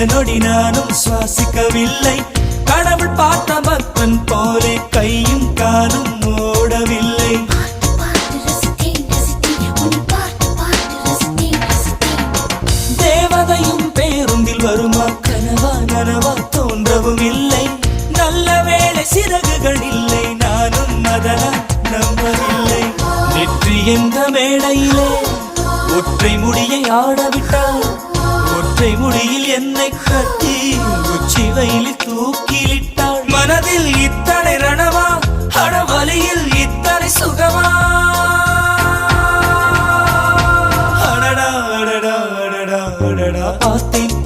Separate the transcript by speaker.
Speaker 1: நொடி நானும் சுவாசிக்கவில்லை. கடவுள் பார்த்த பக்தன் போலே கையும் காலும் ஓடவில்லை. தேவதையும் பேருந்தில் வருமா, கனவா நனவா தோன்றவும் இல்லை. நல்ல வேளை சிறகுகள் இல்லை, நானும் அதனால் நம்பவில்லை. வெற்றி என்ற மேடையிலே ஒற்றை முடியை ஆடவிட்டார். ஒற்றை முடியில் என்னை கட்டி உச்சி வயலில் தூக்கிலிட்டாள். மனதில் இத்தனை ரணமா, அடவலியில் இத்தனை சுகமா. அடடா அடடா அடடா அடடா பார்த்தேன்